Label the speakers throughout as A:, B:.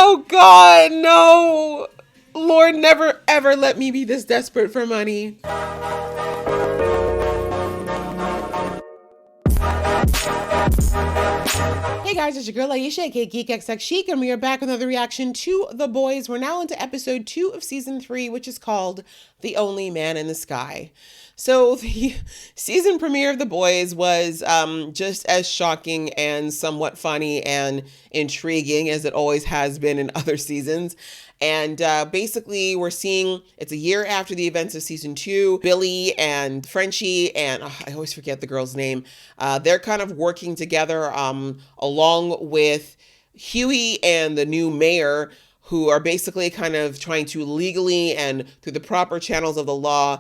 A: Oh God, no. Lord, never ever let me be this desperate for money. Hey guys, it's your girl Aisha, aka Geek XX Chic, and we are back with another reaction to The Boys. We're now into episode 2 of season 3, which is called The Only Man in the Sky. So the season premiere of The Boys was just as shocking and somewhat funny and intriguing as it always has been in other seasons. And basically, we're seeing it's a year after the events of season 2. Billy and Frenchie, and I always forget the girl's name. They're kind of working together along with Huey and the new mayor, who are basically kind of trying to legally and through the proper channels of the law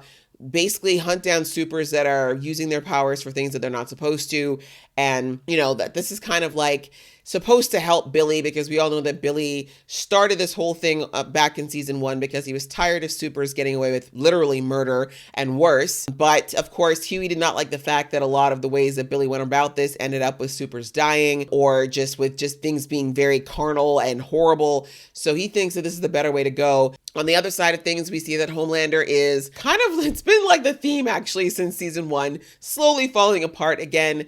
A: basically hunt down supers that are using their powers for things that they're not supposed to. And, you know, that this is kind of like supposed to help Billy, because we all know that Billy started this whole thing back in season 1 because he was tired of supers getting away with literally murder and worse. But of course, Huey did not like the fact that a lot of the ways that Billy went about this ended up with supers dying, or just with things being very carnal and horrible. So he thinks that this is the better way to go. On the other side of things, we see that Homelander is kind of, it's been like the theme actually since season 1, slowly falling apart again.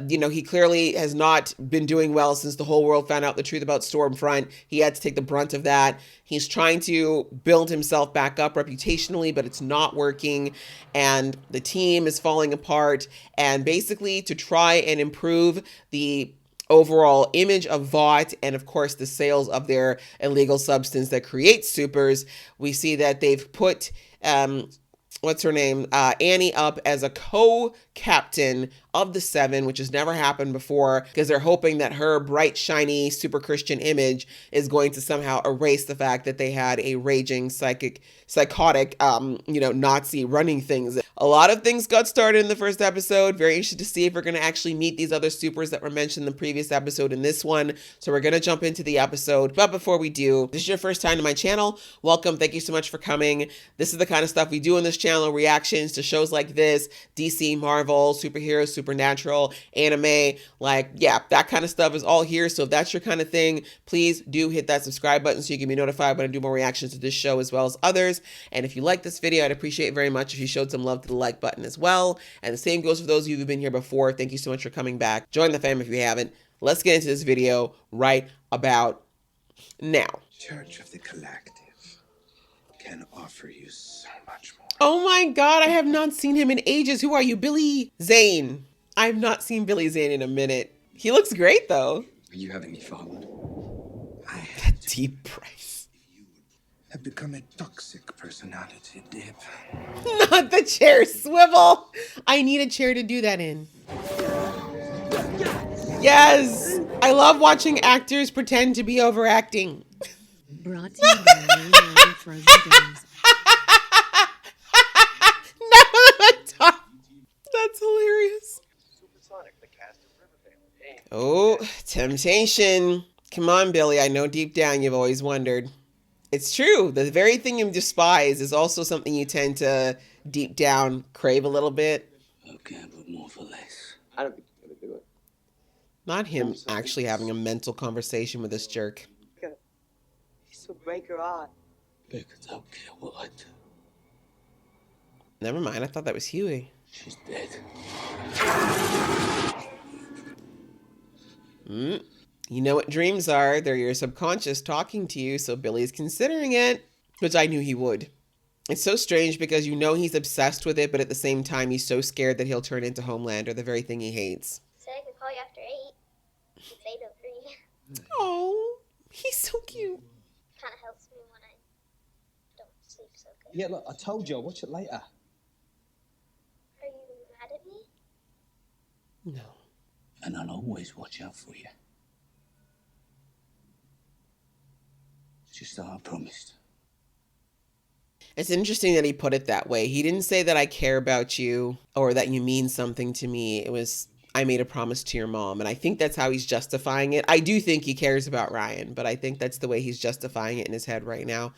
A: You know, he clearly has not been doing well since the whole world found out the truth about Stormfront. He had to take the brunt of that. He's trying to build himself back up reputationally, but it's not working. And the team is falling apart. And basically, to try and improve the overall image of Vought and of course the sales of their illegal substance that creates supers, we see that they've put what's her name, Annie, up as a co-captain of the 7, which has never happened before, because they're hoping that her bright, shiny, super Christian image is going to somehow erase the fact that they had a raging, psychotic, Nazi running things. A lot of things got started in the first episode. Very interested to see if we're going to actually meet these other supers that were mentioned in the previous episode in this one. So we're going to jump into the episode. But before we do, if this is your first time to my channel, welcome. Thank you so much for coming. This is the kind of stuff we do on this channel, reactions to shows like this, DC, Marvel, superheroes, supernatural, anime, that kind of stuff is all here. So if that's your kind of thing, please do hit that subscribe button so you can be notified when I do more reactions to this show as well as others. And if you like this video, I'd appreciate it very much if you showed some love to the like button as well. And the same goes for those of you who've been here before. Thank you so much for coming back. Join the fam if you haven't. Let's get into this video right about now.
B: Church of the Collective can offer you so much more.
A: Oh my God, I have not seen him in ages. Who are you, Billy Zane? I've not seen Billy Zane in a minute. He looks great though.
B: Are you having me followed? I
A: had deep price.
B: You have become a toxic personality dip.
A: Not the chair swivel. I need a chair to do that in. Yes, I love watching actors pretend to be overacting.
C: Brought to you by Leonardo Frozen Games.
A: That's hilarious. Oh, temptation. Come on, Billy. I know deep down you've always wondered. It's true. The very thing you despise is also something you tend to deep down crave a little bit.
B: Okay, but more for less.
D: I don't think you're gonna do it.
A: Not him actually having a mental conversation with this jerk.
D: This will break her heart.
B: Because I don't care what I do.
A: Never mind. I thought that was Huey.
B: She's dead.
A: You know what dreams are. They're your subconscious talking to you, so Billy's considering it, which I knew he would. It's so strange because you know he's obsessed with it, but at the same time, he's so scared that he'll turn into Homelander, the very thing he hates.
E: So I could call you after 8. It's 8:03.
A: Oh, he's so cute.
E: Kind of helps me when I don't sleep so good.
D: Yeah, look, I told you, I'll watch it later.
E: Are you mad at me?
A: No.
B: And I'll always watch out for you. Just how I promised.
A: It's interesting that he put it that way. He didn't say that I care about you or that you mean something to me. It was, I made a promise to your mom. And I think that's how he's justifying it. I do think he cares about Ryan, but I think that's the way he's justifying it in his head right now,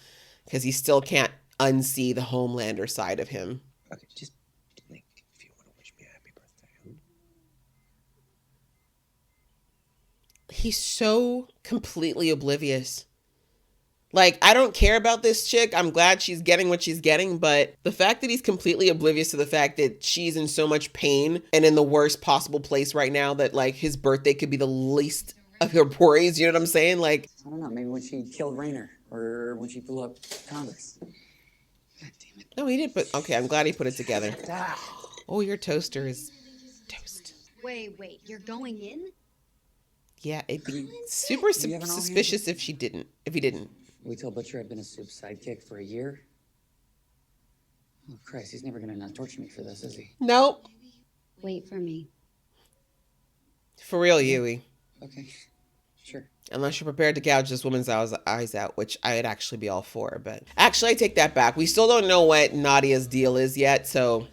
A: because he still can't unsee the Homelander side of him.
D: Okay, just blink if you want to wish me a happy birthday.
A: He's so completely oblivious. Like, I don't care about this chick. I'm glad she's getting what she's getting, but the fact that he's completely oblivious to the fact that she's in so much pain and in the worst possible place right now that, like, his birthday could be the least of her worries, you know what I'm saying? Like,
F: I don't know, maybe when she killed Rayner or when she blew up Congress. God damn it.
A: no, he did put, okay, I'm glad he put it together. Oh, your toaster is toast.
G: Wait, you're going in?
A: Yeah, it'd be super
F: Do you have an all
A: suspicious
F: hands?
A: if he didn't.
F: We tell Butcher I've been a soup sidekick for a year. Oh, Christ, he's never gonna not torture me for this, is he?
A: Nope.
G: Wait for me.
A: For real, Yui.
F: Okay, sure.
A: Unless you're prepared to gouge this woman's eyes out, which I'd actually be all for. But actually, I take that back. We still don't know what Nadia's deal is yet. So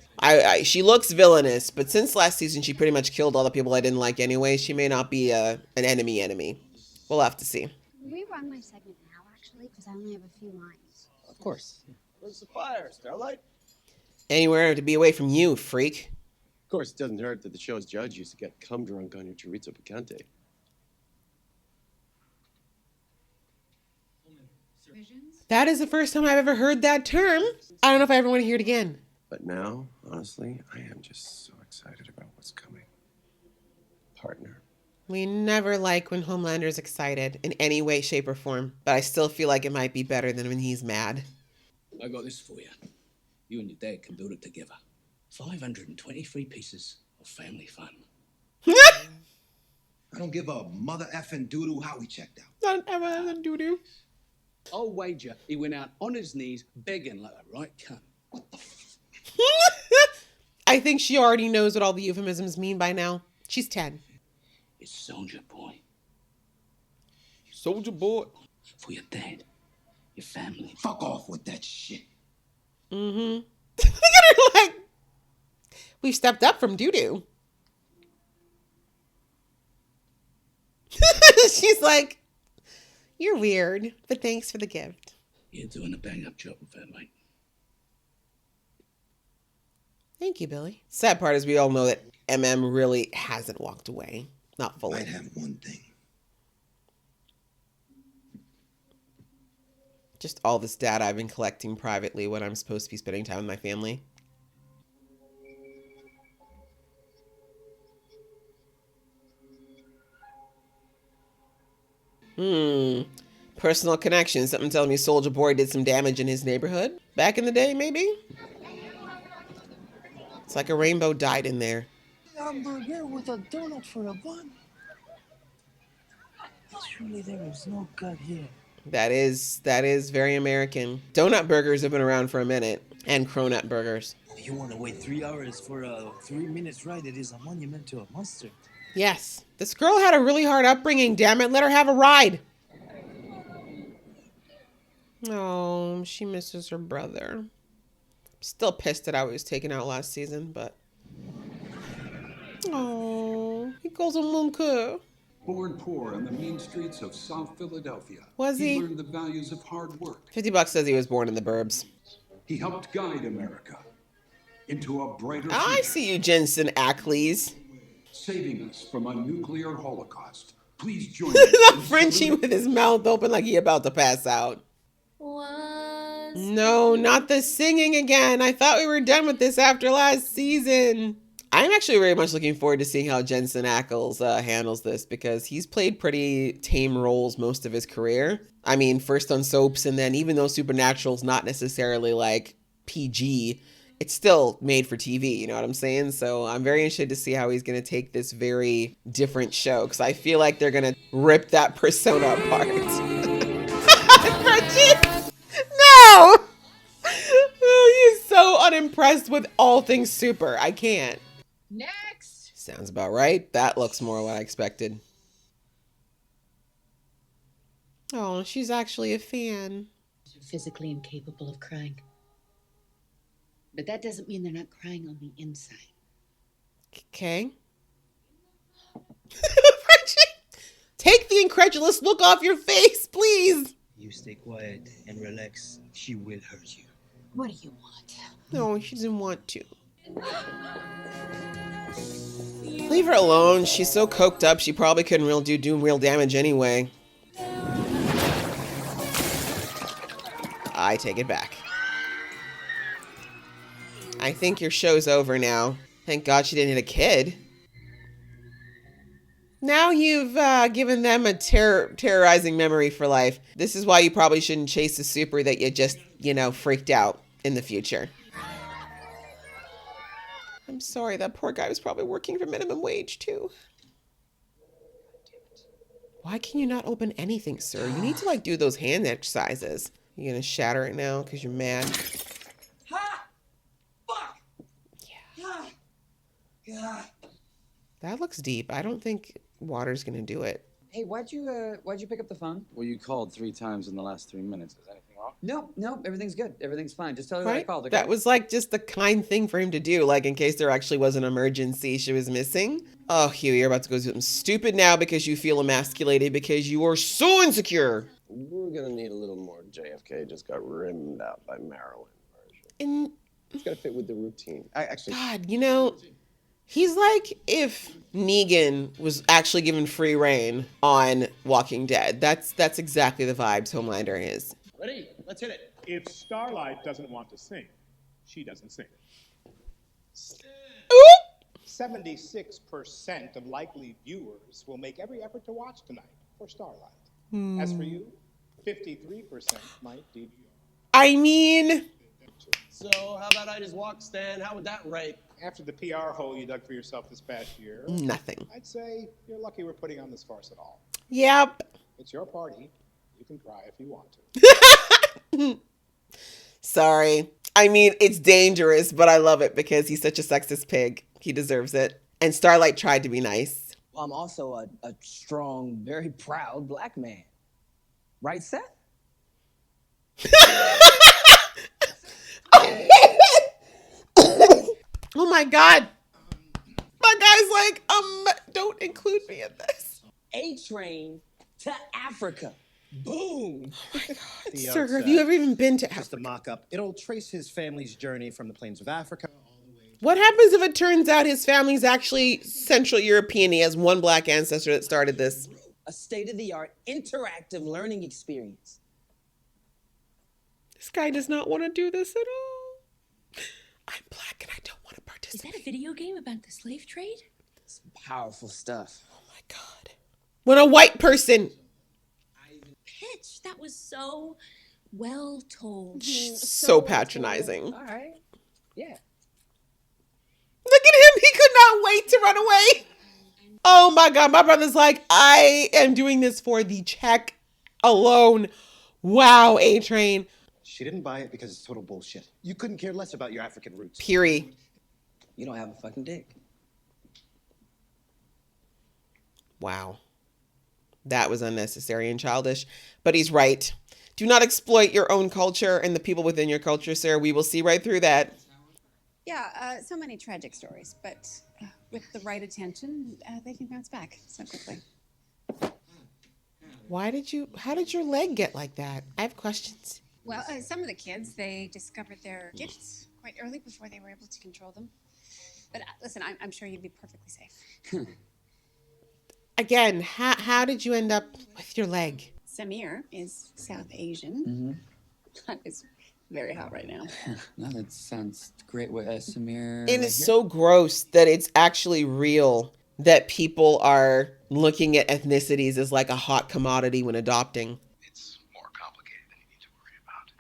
A: she looks villainous, but since last season, she pretty much killed all the people I didn't like anyway. She may not be an enemy. We'll have to see.
G: Can we run my segment now, actually? Because I only have a few lines.
F: Of course.
H: Where's the fire, Starlight?
A: Anywhere to be away from you, freak.
H: Of course, it doesn't hurt that the show's judge used to get cum drunk on your chorizo picante.
A: That is the first time I've ever heard that term. I don't know if I ever want to hear it again.
H: But now, honestly, I am just so excited about what's coming. Partner.
A: We never like when Homelander's excited in any way, shape, or form. But I still feel like it might be better than when he's mad.
I: I got this for you. You and your dad can build it together. 523 pieces of family fun.
B: I don't give a mother effing doodoo how he checked out.
A: Not ever doo-doo.
I: I'll wager he went out on his knees begging like a right cunt.
A: I think she already knows what all the euphemisms mean by now. She's 10.
I: It's Soldier Boy.
A: Soldier Boy.
I: For your dad, your family.
B: Fuck off with that shit.
A: Mm-hmm. Look at her like, we've stepped up from doo-doo. She's like, you're weird, but thanks for the gift.
I: You're doing a bang-up job with that, mate.
A: Thank you, Billy. Sad part is we all know that MM really hasn't walked away. Not fully.
B: Might have one thing.
A: Just all this data I've been collecting privately when I'm supposed to be spending time with my family. Personal connection. Something telling me Soldier Boy did some damage in his neighborhood back in the day, maybe? It's like a rainbow dyed in there.
J: Hamburger with a donut for a bun. Surely there is no God here.
A: That is very American. Donut burgers have been around for a minute. And cronut burgers.
J: You want to wait 3 hours for a 3 minutes ride? It is a monument to a monster.
A: Yes. This girl had a really hard upbringing, damn it. Let her have a ride. Oh, she misses her brother. Still pissed that I was taken out last season, but... Oh, he calls him Munker.
K: Born poor on the mean streets of South Philadelphia.
A: Was he?
K: He learned the values of hard work.
A: $50 says he was born in the burbs.
K: He helped guide America into a brighter
A: I
K: future,
A: see you, Jensen Ackles.
K: saving us from a nuclear holocaust. Please join me. in
A: Frenchie
K: saluting-
A: with his mouth open like he about to pass out. No, not the singing again. I thought we were done with this after last season. I'm actually very much looking forward to seeing how Jensen Ackles handles this because he's played pretty tame roles most of his career. I mean, first on soaps, and then even though Supernatural's not necessarily like PG, it's still made for TV, you know what I'm saying? So I'm very interested to see how he's going to take this very different show because I feel like they're going to rip that persona apart. Frenchie! No! Oh, he's so unimpressed with all things super. I can't.
C: Next!
A: Sounds about right. That looks more what I expected. Oh, she's actually a fan.
C: Physically incapable of crying. But that doesn't mean they're not crying on the inside.
A: Okay. Frenchie, take the incredulous look off your face, please.
J: You stay quiet and relax. She will hurt you.
C: What do you want?
A: No, she doesn't want to. Leave her alone. She's so coked up, she probably couldn't do real damage anyway. I take it back. I think your show's over now. Thank God she didn't hit a kid. Now you've given them a terrorizing memory for life. This is why you probably shouldn't chase a super that you just, freaked out in the future. I'm sorry, that poor guy was probably working for minimum wage too. Why can you not open anything, sir? You need to do those hand exercises. You gonna shatter it now because you're mad?
F: Ha! Fuck!
A: Yeah.
F: God.
A: That looks deep. I don't think water's gonna do it.
F: Hey, why'd you pick up the phone?
L: Well, you called 3 times in the last 3 minutes. Is anything wrong?
F: No, everything's good. Everything's fine. Just tell her that I
A: Right?
F: called, okay?
A: That was just the kind thing for him to do, in case there actually was an emergency she was missing. Oh, Hugh, you're about to go do something stupid now because you feel emasculated because you are so insecure.
H: We're gonna need a little more JFK just got rimmed out by Marilyn version.
A: And
H: It's gotta fit with the routine. I actually
A: God, he's like if Negan was actually given free reign on Walking Dead. That's exactly the vibes Homelander is.
M: Ready? Let's hit it. If Starlight doesn't want to sing, she doesn't sing. 76% of likely viewers will make every effort to watch tonight for Starlight. As for you, 53% might DVR.
A: I mean...
D: So, how about I just walk, Stan? How would that rate?
M: After the PR hole you dug for yourself this past year...
A: Nothing.
M: I'd say you're lucky we're putting on this farce at all.
A: Yep.
M: It's your party. You can cry if you want
A: to. Sorry. I mean, it's dangerous, but I love it because he's such a sexist pig. He deserves it. And Starlight tried to be nice.
D: Well, I'm also a strong, very proud black man. Right, Seth?
A: Oh my God. My guy's don't include me in this.
D: A-Train to Africa. Boom!
A: Oh my God. Sir, have you ever even been to Africa?
J: Just a mock-up. It'll trace his family's journey from the plains of Africa all the way to...
A: What happens if it turns out his family's actually Central European? He has one black ancestor that started this.
D: A state-of-the-art interactive learning experience.
A: This guy does not want to do this at all. I'm black and I don't want to participate.
N: Is that a video game about the slave trade?
D: Some powerful stuff.
A: Oh my God. When a white person...
N: Pitch, that was so well told.
A: So patronizing.
D: All right. Yeah.
A: Look at him. He could not wait to run away. Oh my God. My brother's like, I am doing this for the check alone. Wow, A-Train.
J: She didn't buy it because it's total bullshit. You couldn't care less about your African roots.
A: Period.
D: You don't have a fucking dick.
A: Wow. That was unnecessary and childish. But he's right. Do not exploit your own culture and the people within your culture, sir. We will see right through that.
G: Yeah, so many tragic stories, but with the right attention, they can bounce back so quickly.
A: How did your leg get like that? I have questions.
G: Well, some of the kids, they discovered their gifts quite early before they were able to control them. But listen, I'm sure you'd be perfectly safe.
A: Again, how did you end up with your leg?
G: Samir is South Asian.
F: Mm-hmm.
G: That is very hot right now.
F: No, that sounds great. Samir.
A: It is so gross that it's actually real that people are looking at ethnicities as like a hot commodity when adopting.
K: It's more complicated than you need to worry about.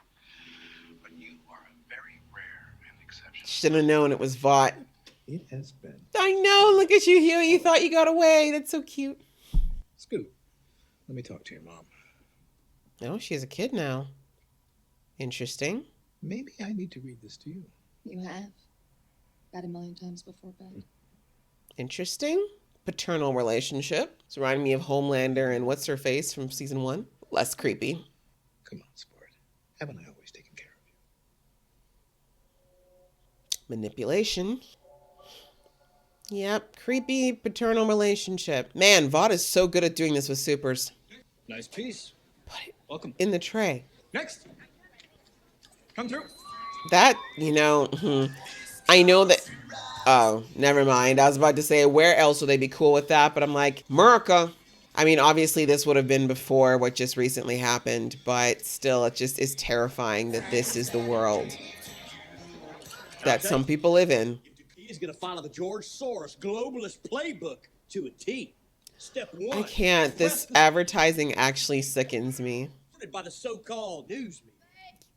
K: But you are a very rare and exceptional.
A: Should have known it was Vought.
J: It has been.
A: I know. Look at you, Huey. You thought you got away. That's so cute.
J: Scoot, let me talk to your mom.
A: Oh, she has a kid now. Interesting.
J: Maybe I need to read this to you.
N: You have. That 1,000,000 times before bed.
A: Interesting. Paternal relationship. It's reminding me of Homelander and what's her face from season 1. Less creepy.
J: Come on, sport. Haven't I always taken care of you?
A: Manipulation. Yep. Creepy paternal relationship. Man, Vought is so good at doing this with supers.
J: Nice piece. Welcome.
A: In the tray.
J: Next. Come through.
A: That, I know that... Oh, never mind. I was about to say, where else would they be cool with that? But I'm like, America. I mean, obviously this would have been before what just recently happened, but still it just is terrifying that this is the world that some people live in.
O: He's going to follow the George Soros globalist playbook to a T. Step one.
A: I can't. This advertising actually sickens me.
O: By the so-called news media.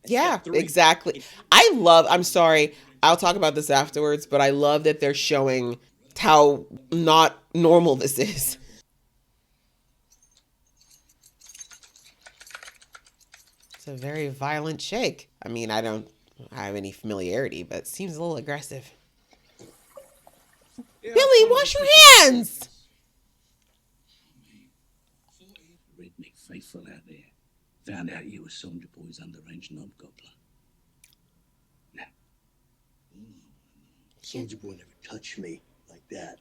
A: Yeah, exactly. I'm sorry, I'll talk about this afterwards, but I love that they're showing how not normal this is. It's a very violent shake. I mean, I don't have any familiarity, but it seems a little aggressive. Billy, wash your hands!
I: Redneck faithful out there found out you were Soldier Boy's underage knob gobbler. Now,
O: Soldier Boy never touched me like that.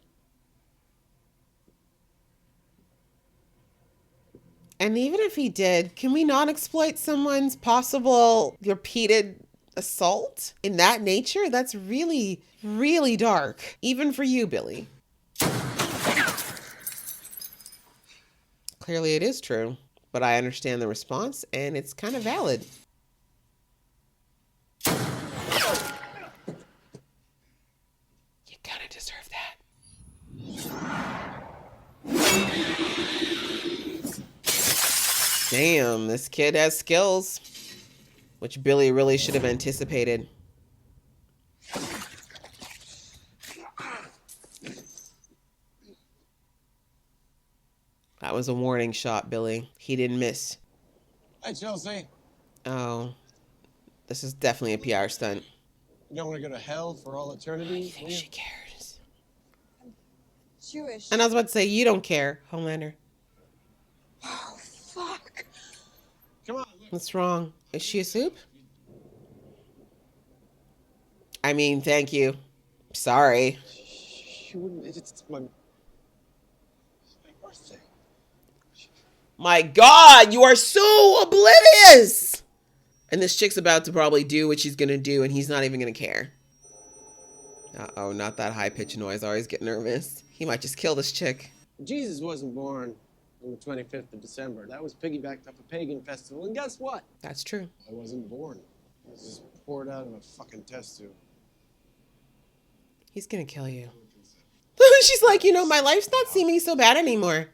A: And even if he did, can we not exploit someone's possible repeated assault in that nature? That's really, really dark. Even for you, Billy. Clearly it is true, but I understand the response and it's kind of valid. You kind of deserve that. Damn, this kid has skills, which Billy really should have anticipated. That was a warning shot, Billy. He didn't miss.
H: Hi, Chelsea.
A: Oh, this is definitely a PR stunt.
H: You don't want to go to hell for all eternity?
A: I think she cares.
N: Jewish.
A: And I was about to say, you don't care, Homelander.
N: Oh, fuck.
H: Come on.
A: What's wrong? Is she a soup? I mean, thank you. Sorry.
H: She wouldn't. It's my birthday.
A: My God, you are so oblivious! And this chick's about to probably do what she's gonna do, and he's not even gonna care. Uh-oh, not that high-pitched noise. I always get nervous. He might just kill this chick.
H: Jesus wasn't born on the 25th of December. That was piggybacked off a pagan festival. And guess what?
A: That's true.
H: I wasn't born. I was just poured out of a fucking test tube.
A: He's gonna kill you. She's like, you know, my life's not seeming so bad anymore.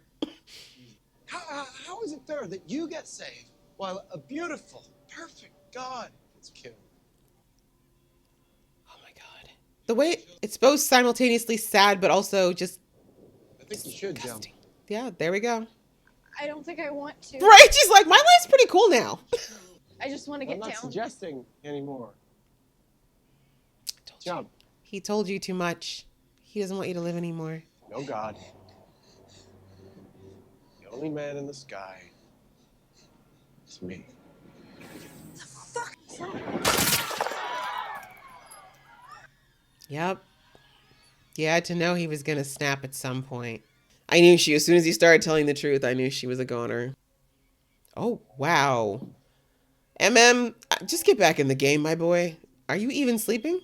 H: How is it fair that you get saved while a beautiful, perfect God gets killed?
A: Oh my God. The way it's both simultaneously sad, but also just
H: I think you should jump.
A: Yeah, there we go.
N: I don't think I want to.
A: Right? She's like, my life's pretty cool now.
N: I just want to get
H: I'm not
N: down.
H: suggesting anymore. Jump.
A: He told you too much. He doesn't want you to live anymore.
H: No God. The only man in the sky is me.
A: Yep. You had to know he was gonna snap at some point. I knew as soon as he started telling the truth, I knew she was a goner. Oh, wow. MM, just get back in the game, my boy. Are you even sleeping?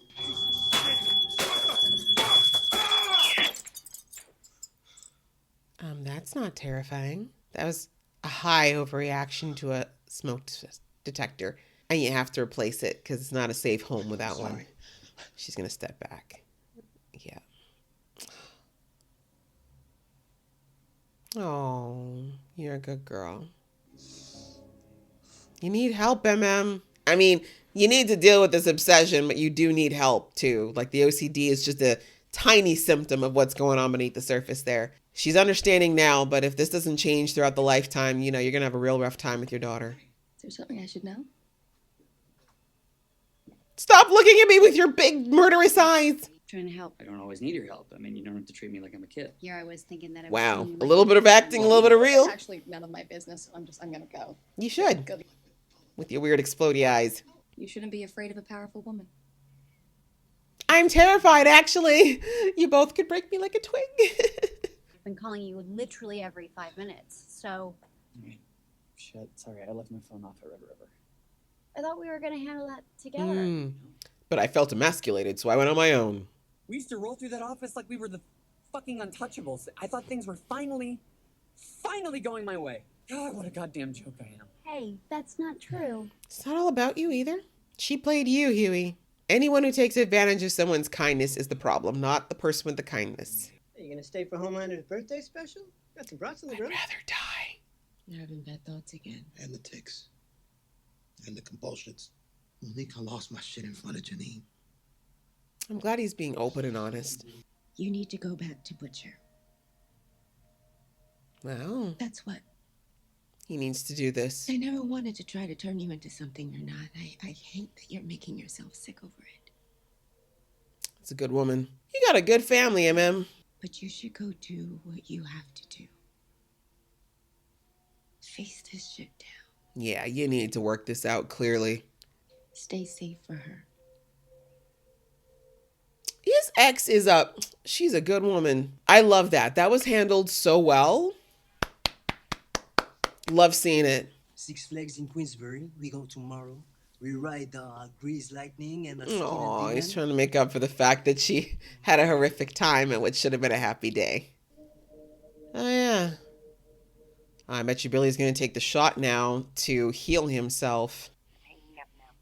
A: That's not terrifying. That was a high overreaction to a smoke detector. And you have to replace it because it's not a safe home without one. She's going to step back. Yeah. Oh, you're a good girl. You need help, MM. I mean, you need to deal with this obsession, but you do need help too. Like the OCD is just a tiny symptom of what's going on beneath the surface there. She's understanding now, but if this doesn't change throughout the lifetime, you know, you're going to have a real rough time with your daughter.
N: Is there something I should know?
A: Stop looking at me with your big murderous eyes.
C: Trying to help.
F: I don't always need your help. I mean, you don't have to treat me like I'm a kid.
G: Here I was thinking that I was
A: Wow.
G: seeing
A: A little bit of acting, a little bit of real.
N: It's actually none of my business. I'm gonna go.
A: You should.
N: Good.
A: With your weird explodey eyes.
N: You shouldn't be afraid of a powerful woman.
A: I'm terrified, actually. You both could break me like a twig.
G: I've been calling you literally every 5 minutes. So
F: Shit, sorry, I left my phone off at Red River.
G: I thought we were gonna handle that together.
A: But I felt emasculated, so I went on my own.
P: We used to roll through that office like we were the fucking untouchables. I thought things were finally
F: finally going my way. God, what a goddamn joke I am.
E: Hey, that's not true.
A: It's not all about you either. She played you, Huey. Anyone who takes advantage of someone's kindness is the problem, not the person with the kindness.
P: Are you gonna stay for Homelander's birthday special? Got some brats in the grill.
A: I'd rather die.
C: You're having bad thoughts again.
B: And the tics. And the compulsions. Monique, I lost my shit in front of Janine.
A: I'm glad he's being open and honest.
C: You need to go back to Butcher.
A: Wow.
C: That's what.
A: He needs to do this.
C: I never wanted to try to turn you into something you're not. I hate that you're making yourself sick over it.
A: It's a good woman. You got a good family, MM.
C: But you should go do what you have to do. Face this shit down.
A: Yeah, you need to work this out clearly.
C: Stay safe for her.
A: His ex is up. She's a good woman. I love that. That was handled so well. Love seeing it.
J: Six Flags in Queensbury. We go tomorrow. We ride Grease Lightning and
A: Oh, he's trying to make up for the fact that she had a horrific time at what should have been a happy day. Oh, yeah. I bet you Billy's going to take the shot now to heal himself.
Q: I'm hanging up now.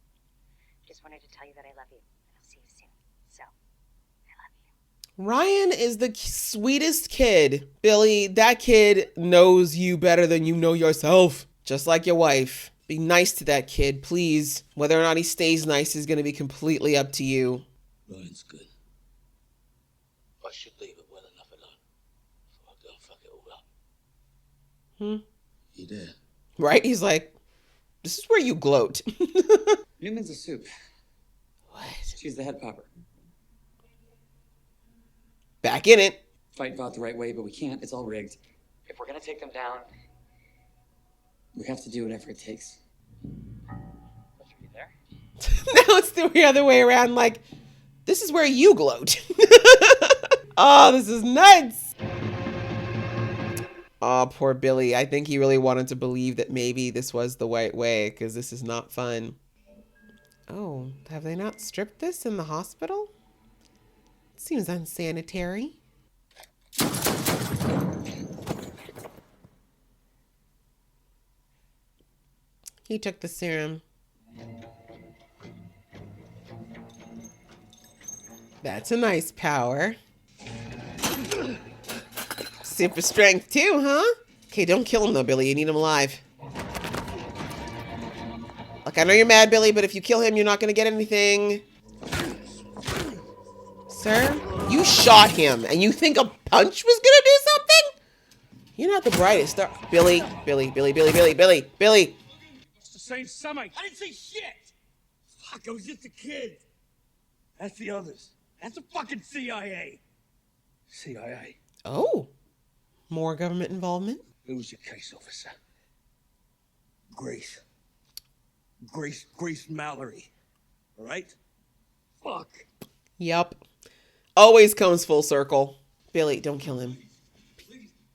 Q: Just wanted to tell you that I love you. And I'll see you soon. So, I love you.
A: Ryan is the sweetest kid. Billy, that kid knows you better than you know yourself. Just like your wife. Be nice to that kid, please. Whether or not he stays nice is going to be completely up to you.
I: Ryan's good. I should leave it well enough alone before I go and fuck it all up. You did.
A: Right? He's like, this is where you gloat.
F: Newman's a soup.
A: What?
F: She's the head popper.
A: Back in it.
F: Fight fought the right way, but we can't. It's all rigged. If we're gonna take them down, we have to do whatever it takes. Are you there?
A: Now it's the other way around. Like, this is where you gloat. Oh, this is nuts. Oh, poor Billy. I think he really wanted to believe that maybe this was the right way, because this is not fun. Oh, have they not stripped this in the hospital? Seems unsanitary. He took the serum. That's a nice power. Super strength too, huh? Okay, don't kill him though, Billy. You need him alive. Look, I know you're mad, Billy, but if you kill him, you're not going to get anything. Sir, you shot him, and you think a punch was going to do something? You're not the brightest. Billy.
O: It's the same summer. I didn't say shit. Fuck, I was just a kid. That's the others. That's the fucking CIA. CIA.
A: Oh, more government involvement?
O: Who's your case officer? Grace. Grace Mallory. All right? Fuck.
A: Yep. Always comes full circle. Billy, don't kill him.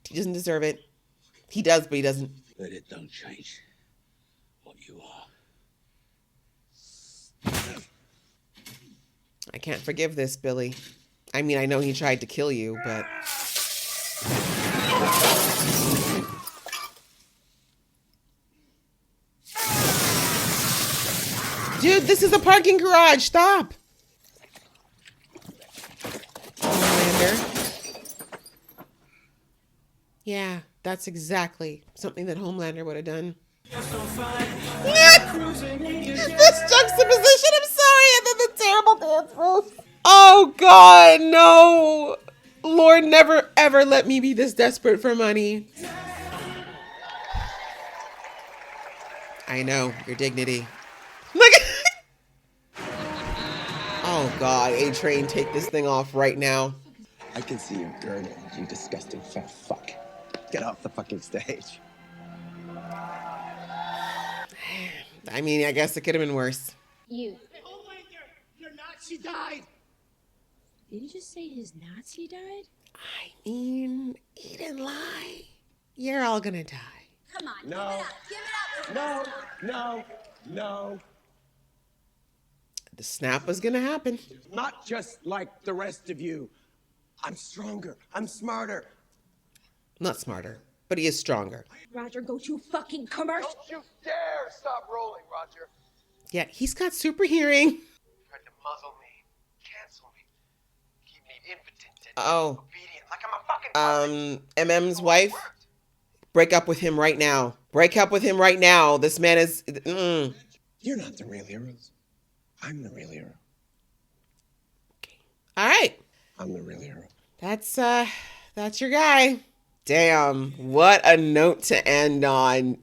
A: He doesn't deserve it. He does, but he doesn't.
I: But it don't change what you are.
A: I can't forgive this, Billy. I mean, I know he tried to kill you, but... Dude, this is a parking garage. Stop. Homelander. Yeah, that's exactly something that Homelander would have done. This juxtaposition, I'm sorry, and then the terrible dance moves. Oh God, no. Lord, never ever let me be this desperate for money. I know, your dignity. Look at oh God, A-Train, take this thing off right now.
H: I can see your girdle, you disgusting fat fuck. Get off the fucking stage.
A: I mean, I guess it could have been worse.
E: You.
O: Your Nazi died.
C: Did you just say his Nazi died?
A: I mean, he didn't lie. You're all gonna die.
E: Come on,
H: No.
E: give it up.
H: No.
A: The snap was gonna happen.
H: Not just like the rest of you. I'm stronger. I'm smarter.
A: Not smarter, but he is stronger.
R: Roger, go to fucking commercial.
K: Don't you dare stop rolling, Roger.
A: Yeah, he's got super hearing.
K: Tried to muzzle me, cancel me, keep me impotent and
A: Oh.
K: obedient like I'm a fucking
A: MM's wife. Break up with him right now. Break up with him right now. This man is.
H: You're not the real heroes. I'm the real hero.
A: All right.
H: I'm the real hero.
A: That's your guy. Damn, what a note to end on.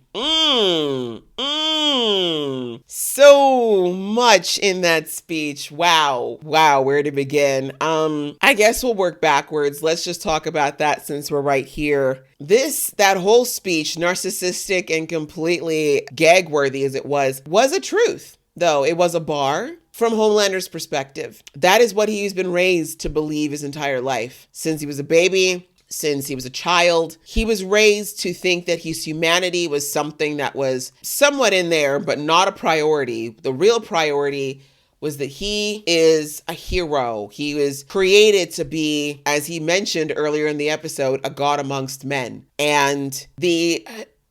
A: So much in that speech. Wow, where to begin? I guess we'll work backwards. Let's just talk about that since we're right here. That whole speech, narcissistic and completely gag-worthy as it was a truth. Though it was a bar. From Homelander's perspective, that is what he's been raised to believe his entire life. Since he was a baby, since he was a child, he was raised to think that his humanity was something that was somewhat in there, but not a priority. The real priority was that he is a hero. He was created to be, as he mentioned earlier in the episode, a god amongst men. And the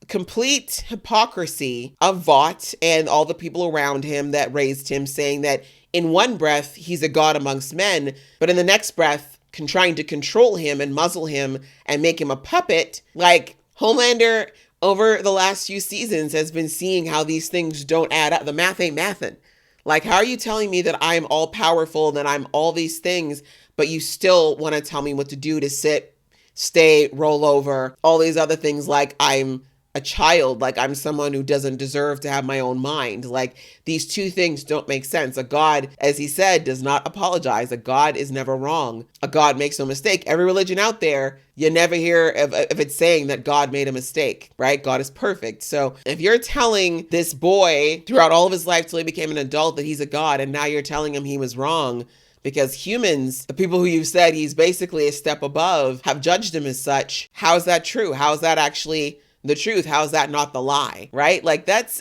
A: complete hypocrisy of Vought and all the people around him that raised him, saying that in one breath, he's a god amongst men, but in the next breath, trying to control him and muzzle him and make him a puppet. Like, Homelander, over the last few seasons, has been seeing how these things don't add up. The math ain't mathin'. Like, how are you telling me that I'm all powerful, that I'm all these things, but you still want to tell me what to do to sit, stay, roll over, all these other things, like I'm a child, like I'm someone who doesn't deserve to have my own mind. Like, these two things don't make sense. A god, as he said, does not apologize. A god is never wrong. A god makes no mistake. Every religion out there, you never hear of it saying that God made a mistake, right? God is perfect. So if you're telling this boy throughout all of his life till he became an adult that he's a god, and now you're telling him he was wrong, because humans, the people who you've said he's basically a step above, have judged him as such, how is that true? How is that actually the truth? How is that not the lie? Right? Like, it's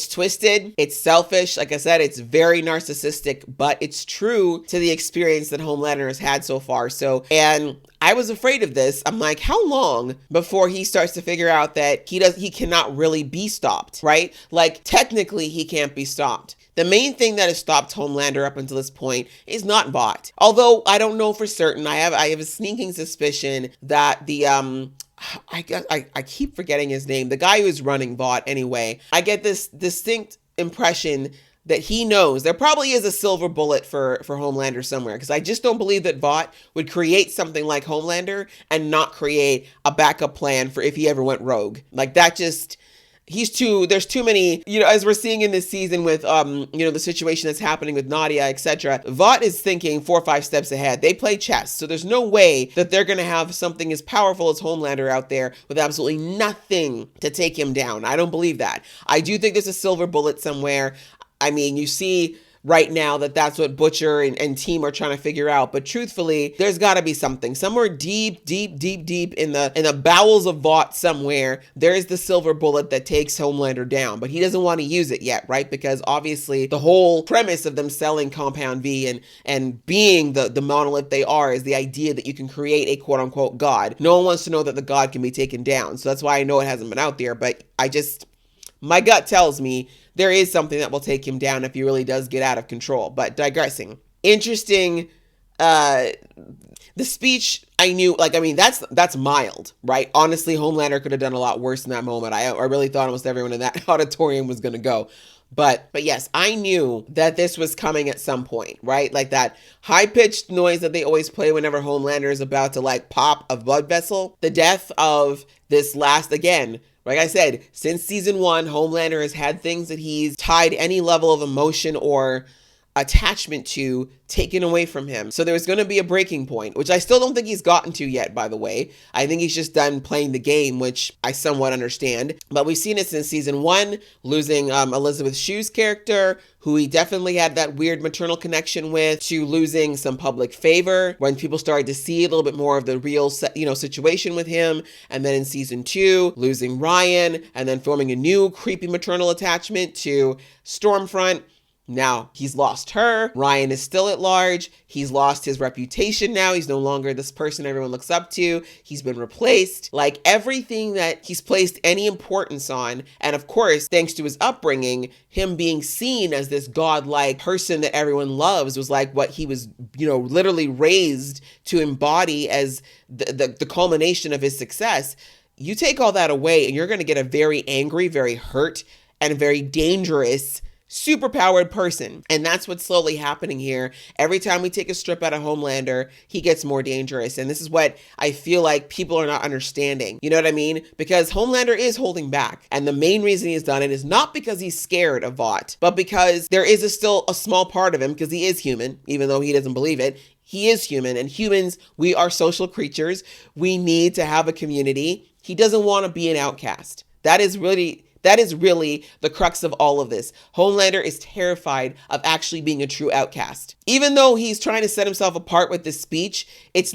A: twisted. It's selfish. Like I said, it's very narcissistic, but it's true to the experience that Homelander has had so far. So, and I was afraid of this. I'm like, how long before he starts to figure out that he cannot really be stopped, right? Like, technically he can't be stopped. The main thing that has stopped Homelander up until this point is not Vought. Although I don't know for certain. I have a sneaking suspicion that the I keep forgetting his name. The guy who's running Vought anyway. I get this distinct impression that he knows there probably is a silver bullet for Homelander somewhere, because I just don't believe that Vought would create something like Homelander and not create a backup plan for if he ever went rogue. Like, that just... there's too many, as we're seeing in this season with, the situation that's happening with Nadia, etc. Vought is thinking 4 or 5 steps ahead. They play chess. So there's no way that they're going to have something as powerful as Homelander out there with absolutely nothing to take him down. I don't believe that. I do think there's a silver bullet somewhere. I mean, you see right now that's what Butcher and team are trying to figure out. But truthfully, there's got to be something somewhere deep in the bowels of Vought somewhere. There is the silver bullet that takes Homelander down, but he doesn't want to use it yet, right? Because obviously the whole premise of them selling Compound V and being the monolith they are is the idea that you can create a quote unquote god. No one wants to know that the god can be taken down. So that's why I know it hasn't been out there, but my gut tells me there is something that will take him down if he really does get out of control. But digressing. Interesting. The speech, I knew, that's mild, right? Honestly, Homelander could have done a lot worse in that moment. I really thought almost everyone in that auditorium was going to go. But yes, I knew that this was coming at some point, right? Like that high-pitched noise that they always play whenever Homelander is about to pop a blood vessel. The death of this last, again, like I said, since season 1, Homelander has had things that he's tied any level of emotion or attachment to taken away from him. So there's going to be a breaking point, which I still don't think he's gotten to yet, by the way. I think he's just done playing the game, which I somewhat understand. But we've seen it since season 1, losing Elizabeth Shue's character, who he definitely had that weird maternal connection with, to losing some public favor when people started to see a little bit more of the real, situation with him. And then in season 2, losing Ryan, and then forming a new creepy maternal attachment to Stormfront. Now he's lost her. Ryan is still at large. He's lost his reputation now. He's no longer this person everyone looks up to. He's been replaced. Like everything that he's placed any importance on. And of course, thanks to his upbringing, him being seen as this godlike person that everyone loves was like what he was, literally raised to embody as the culmination of his success. You take all that away and you're going to get a very angry, very hurt, and very dangerous superpowered person. And that's what's slowly happening here. Every time we take a strip out of Homelander, he gets more dangerous. And this is what I feel like people are not understanding. You know what I mean? Because Homelander is holding back. And the main reason he's done it is not because he's scared of Vought, but because there is still a small part of him, because he is human, even though he doesn't believe it. He is human, and humans, we are social creatures. We need to have a community. He doesn't want to be an outcast. That is really the crux of all of this. Homelander is terrified of actually being a true outcast. Even though he's trying to set himself apart with this speech, it's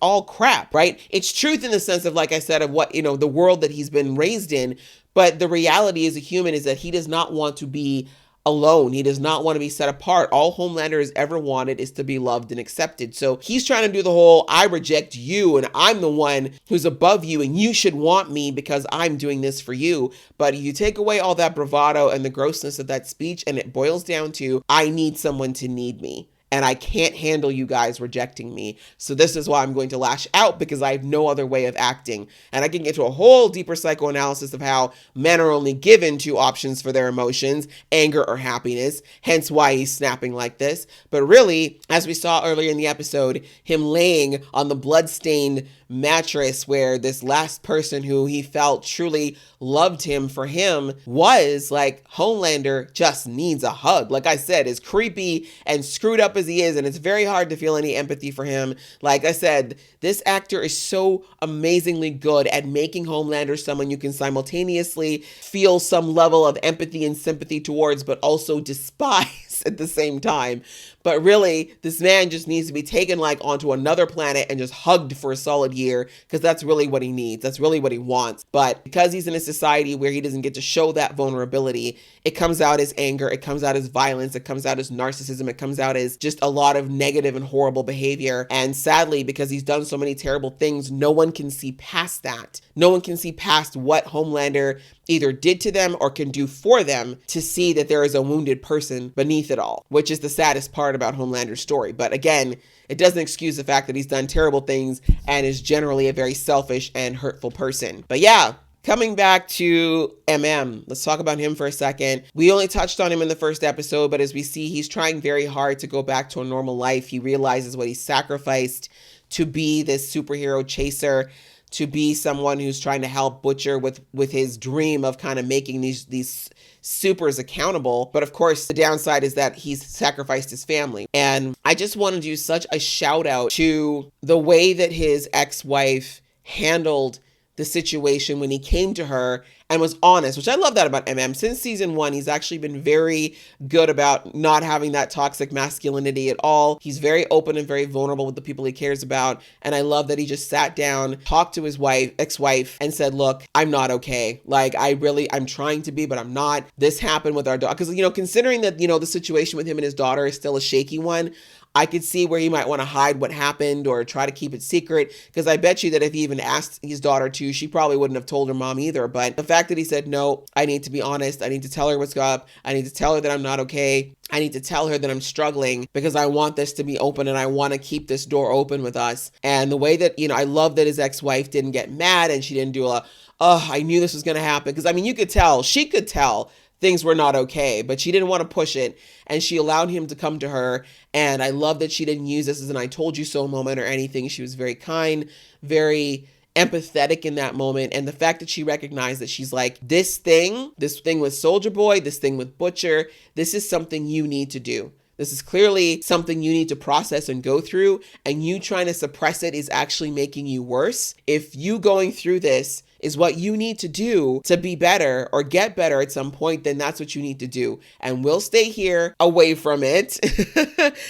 A: all crap, right? It's truth in the sense of, like I said, of what, the world that he's been raised in. But the reality as a human is that he does not want to be alone. He does not want to be set apart. All Homelander has ever wanted is to be loved and accepted. So he's trying to do the whole, I reject you and I'm the one who's above you and you should want me because I'm doing this for you. But you take away all that bravado and the grossness of that speech and it boils down to, I need someone to need me. And I can't handle you guys rejecting me. So this is why I'm going to lash out, because I have no other way of acting. And I can get to a whole deeper psychoanalysis of how men are only given two options for their emotions, anger or happiness, hence why he's snapping like this. But really, as we saw earlier in the episode, him laying on the bloodstained mattress where this last person who he felt truly loved him for him was, like, Homelander just needs a hug. Like I said, as creepy and screwed up as he is, and it's very hard to feel any empathy for him. Like I said, this actor is so amazingly good at making Homelander someone you can simultaneously feel some level of empathy and sympathy towards, but also despise at the same time. But really, this man just needs to be taken onto another planet and just hugged for a solid year, because that's really what he needs. That's really what he wants. But because he's in a society where he doesn't get to show that vulnerability, it comes out as anger, it comes out as violence, it comes out as narcissism, it comes out as just a lot of negative and horrible behavior. And sadly, because he's done so many terrible things, no one can see past that. No one can see past what Homelander either did to them or can do for them to see that there is a wounded person beneath it all, which is the saddest part about Homelander's story. But again, it doesn't excuse the fact that he's done terrible things and is generally a very selfish and hurtful person. But yeah, coming back to let's talk about him for a second. We only touched on him in the first episode, but as we see, he's trying very hard to go back to a normal life. He realizes what he sacrificed to be this superhero chaser, to be someone who's trying to help Butcher with his dream of kind of making these supers accountable. But of course, the downside is that he's sacrificed his family. And I just want to do such a shout out to the way that his ex-wife handled the situation when he came to her and was honest, which I love that about Since season 1, he's actually been very good about not having that toxic masculinity at all. He's very open and very vulnerable with the people he cares about. And I love that he just sat down, talked to his ex-wife and said, look, I'm not okay. Like, I'm trying to be, but I'm not. This happened with our daughter. Because, considering that, the situation with him and his daughter is still a shaky one, I could see where he might want to hide what happened or try to keep it secret, because I bet you that if he even asked his daughter to, she probably wouldn't have told her mom either. But the fact that he said, no, I need to be honest. I need to tell her what's up. I need to tell her that I'm not okay. I need to tell her that I'm struggling because I want this to be open and I want to keep this door open with us. And the way that, I love that his ex-wife didn't get mad and she didn't do I knew this was going to happen. Because, you could tell, she could tell things were not okay, but she didn't want to push it. And she allowed him to come to her. And I love that she didn't use this as an I told you so moment or anything. She was very kind, very empathetic in that moment. And the fact that she recognized that she's like, this thing with Soldier Boy, this thing with Butcher, this is something you need to do. This is clearly something you need to process and go through, and you trying to suppress it is actually making you worse. If you going through this is what you need to do to be better or get better at some point, then that's what you need to do. And we'll stay here away from it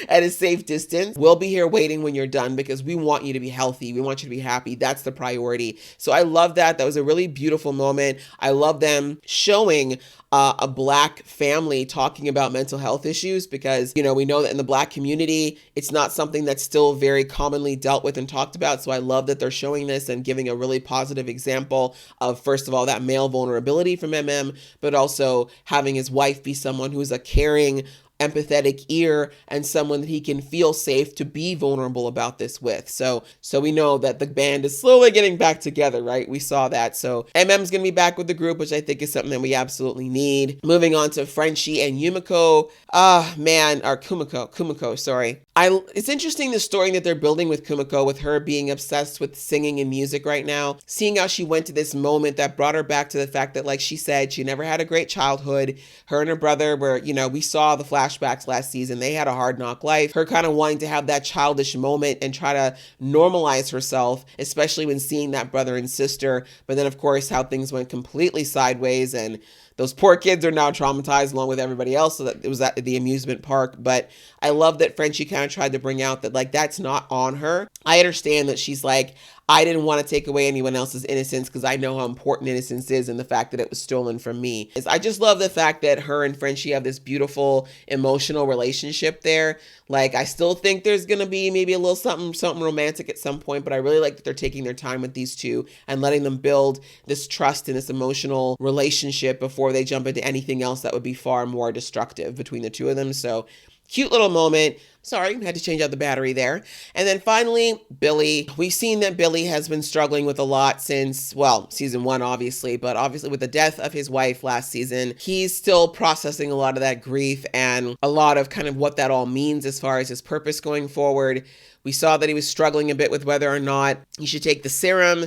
A: at a safe distance. We'll be here waiting when you're done because we want you to be healthy. We want you to be happy. That's the priority. So I love that. That was a really beautiful moment. I love them showing a Black family talking about mental health issues because, we know that in the Black community, it's not something that's still very commonly dealt with and talked about. So I love that they're showing this and giving a really positive example of, first of all, that male vulnerability from MM, but also having his wife be someone who's a caring, empathetic ear and someone that he can feel safe to be vulnerable about this with. So we know that the band is slowly getting back together, right? We saw that. So MM's going to be back with the group, which I think is something that we absolutely need. Moving on to Frenchie and Yumiko. Kumiko, sorry. It's interesting the story that they're building with Kumiko, with her being obsessed with singing and music right now, seeing how she went to this moment that brought her back to the fact that, like she said, she never had a great childhood. Her and her brother were, we saw the flashbacks last season. They had a hard knock life. Her kind of wanting to have that childish moment and try to normalize herself, especially when seeing that brother and sister. But then, of course, how things went completely sideways and those poor kids are now traumatized along with everybody else. So that it was at the amusement park. But I love that Frenchie kind of tried to bring out that, like, that's not on her. I understand that she's like, I didn't want to take away anyone else's innocence because I know how important innocence is and the fact that it was stolen from me. I just love the fact that her and Frenchie have this beautiful emotional relationship there. Like, I still think there's going to be maybe a little something romantic at some point, but I really like that they're taking their time with these two and letting them build this trust and this emotional relationship before they jump into anything else that would be far more destructive between the two of them. So cute little moment. Sorry, had to change out the battery there. And then finally, Billy. We've seen that Billy has been struggling with a lot since, well, season 1, obviously, but obviously with the death of his wife last season, he's still processing a lot of that grief and a lot of kind of what that all means as far as his purpose going forward. We saw that he was struggling a bit with whether or not he should take the serum.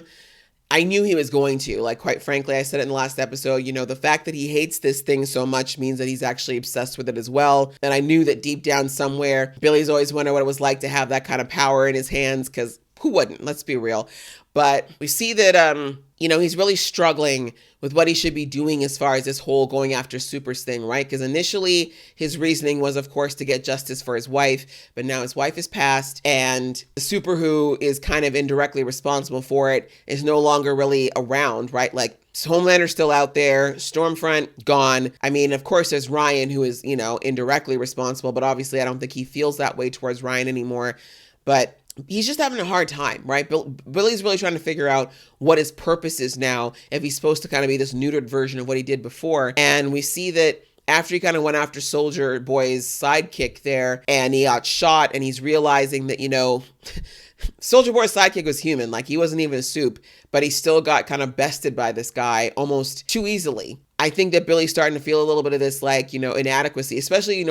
A: I knew he was going to, like, quite frankly, I said it in the last episode, the fact that he hates this thing so much means that he's actually obsessed with it as well. And I knew that deep down somewhere, Billy's always wondered what it was like to have that kind of power in his hands, because who wouldn't? Let's be real. But we see that, he's really struggling with what he should be doing as far as this whole going after supers thing, right? Because initially his reasoning was, of course, to get justice for his wife, but now his wife has passed and the super who is kind of indirectly responsible for it is no longer really around, right? Like, Homelander's still out there, Stormfront gone. I mean, of course, there's Ryan who is, indirectly responsible, but obviously I don't think he feels that way towards Ryan anymore. But he's just having a hard time, right? Billy's really trying to figure out what his purpose is now, if he's supposed to kind of be this neutered version of what he did before. And we see that after he kind of went after Soldier Boy's sidekick there and he got shot and he's realizing that, Soldier Boy's sidekick was human, like he wasn't even a soup, but he still got kind of bested by this guy almost too easily. I think that Billy's starting to feel a little bit of this, like, inadequacy, especially,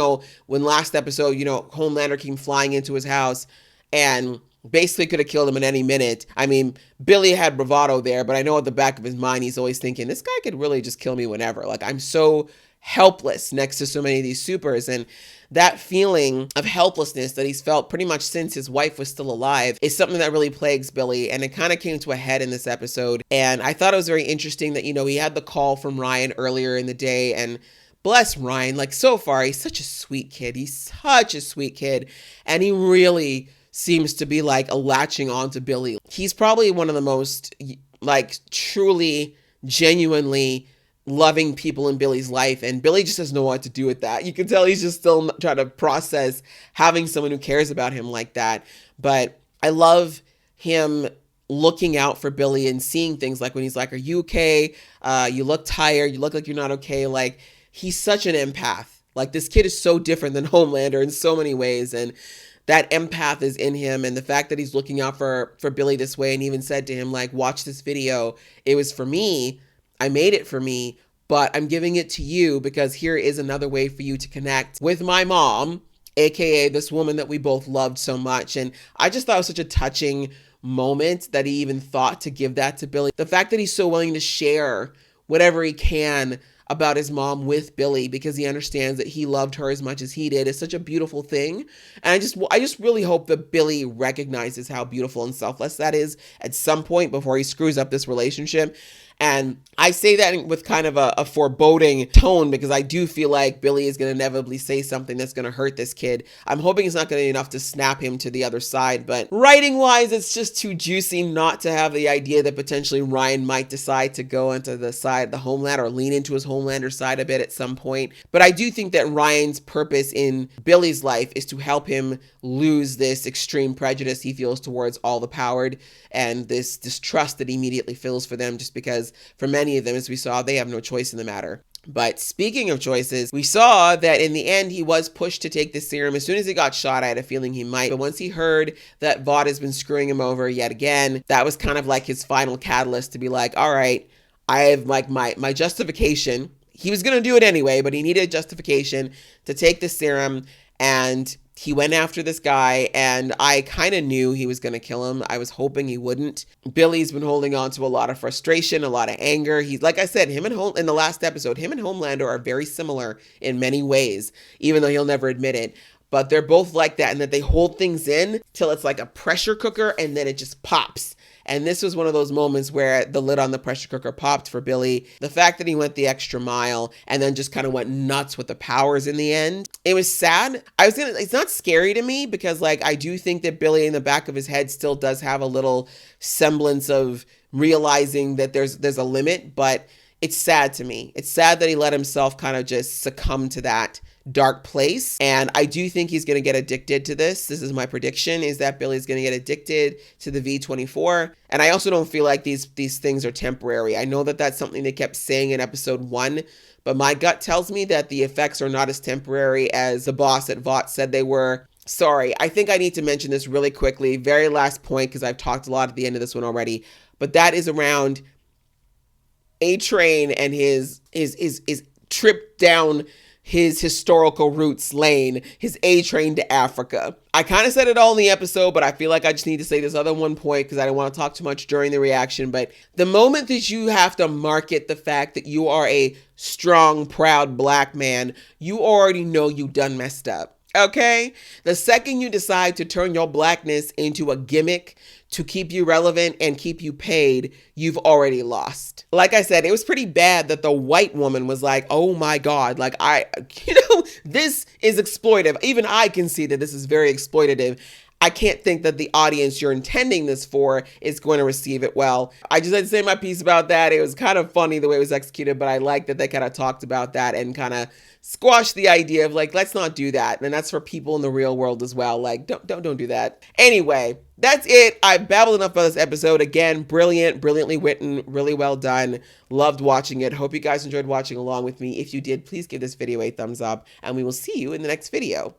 A: when last episode, Homelander came flying into his house and basically could have killed him in any minute. I mean, Billy had bravado there, but I know at the back of his mind, he's always thinking, this guy could really just kill me whenever. Like, I'm so helpless next to so many of these supers. And that feeling of helplessness that he's felt pretty much since his wife was still alive is something that really plagues Billy. And it kind of came to a head in this episode. And I thought it was very interesting that, he had the call from Ryan earlier in the day, and bless Ryan, like, so far, he's such a sweet kid. He's such a sweet kid. And he really seems to be like latching onto Billy. He's probably one of the most, like, truly, genuinely loving people in Billy's life, and Billy just doesn't know what to do with that. You can tell he's just still trying to process having someone who cares about him like that. But I love him looking out for Billy and seeing things like when he's like, are you okay? You look tired. You look like you're not okay. Like, he's such an empath. Like, this kid is so different than Homelander in so many ways. And that empath is in him. And the fact that he's looking out for Billy this way, and even said to him, like, watch this video. It was for me. I made it for me, but I'm giving it to you because here is another way for you to connect with my mom, aka this woman that we both loved so much. And I just thought it was such a touching moment that he even thought to give that to Billy. The fact that he's so willing to share whatever he can about his mom with Billy because he understands that he loved her as much as he did is such a beautiful thing. And I just really hope that Billy recognizes how beautiful and selfless that is at some point before he screws up this relationship. And I say that with kind of a foreboding tone because I do feel like Billy is going to inevitably say something that's going to hurt this kid. I'm hoping it's not going to be enough to snap him to the other side, but writing wise, it's just too juicy not to have the idea that potentially Ryan might decide to go into the side, the Homeland, or lean into his Homelander side a bit at some point. But I do think that Ryan's purpose in Billy's life is to help him lose this extreme prejudice he feels towards all the powered and this distrust that he immediately feels for them, just because for many of them, as we saw, they have no choice in the matter. But speaking of choices, we saw that in the end, he was pushed to take the serum. As soon as he got shot, I had a feeling he might. But once he heard that Vought has been screwing him over yet again, that was kind of like his final catalyst to be like, all right, I have like my justification. He was going to do it anyway, but he needed justification to take the serum, and he went after this guy, and I kind of knew he was going to kill him. I was hoping he wouldn't. Billy's been holding on to a lot of frustration, a lot of anger. He's, like I said, in the last episode, him and Homelander are very similar in many ways, even though he'll never admit it. But they're both like that, and that they hold things in till it's like a pressure cooker, and then it just pops. And this was one of those moments where the lid on the pressure cooker popped for Billy. The fact that he went the extra mile and then just kind of went nuts with the powers in the end. It was sad. It's not scary to me because like I do think that Billy in the back of his head still does have a little semblance of realizing that there's a limit, but it's sad to me. It's sad that he let himself kind of just succumb to that dark place. And I do think he's going to get addicted to this. This is my prediction, is that Billy's going to get addicted to the V24. And I also don't feel like these things are temporary. I know that that's something they kept saying in episode 1, but my gut tells me that the effects are not as temporary as the boss at Vought said they were. Sorry, I think I need to mention this really quickly. Very last point, because I've talked a lot at the end of this one already, but that is around A-Train and his trip down his historical roots lane, his A-Train to Africa. I kind of said it all in the episode, but I feel like I just need to say this other one point because I don't want to talk too much during the reaction. But the moment that you have to market the fact that you are a strong, proud black man, you already know you done messed up. Okay? The second you decide to turn your blackness into a gimmick to keep you relevant and keep you paid, you've already lost. Like I said, it was pretty bad that the white woman was like, oh my God, like this is exploitive. Even I can see that this is very exploitative. I can't think that the audience you're intending this for is going to receive it well. I just had to say my piece about that. It was kind of funny the way it was executed, but I like that they kind of talked about that and kind of squashed the idea of like, let's not do that. And that's for people in the real world as well. Like, don't do that. Anyway, that's it. I babbled enough about this episode. Again, brilliantly written, really well done. Loved watching it. Hope you guys enjoyed watching along with me. If you did, please give this video a thumbs up, and we will see you in the next video.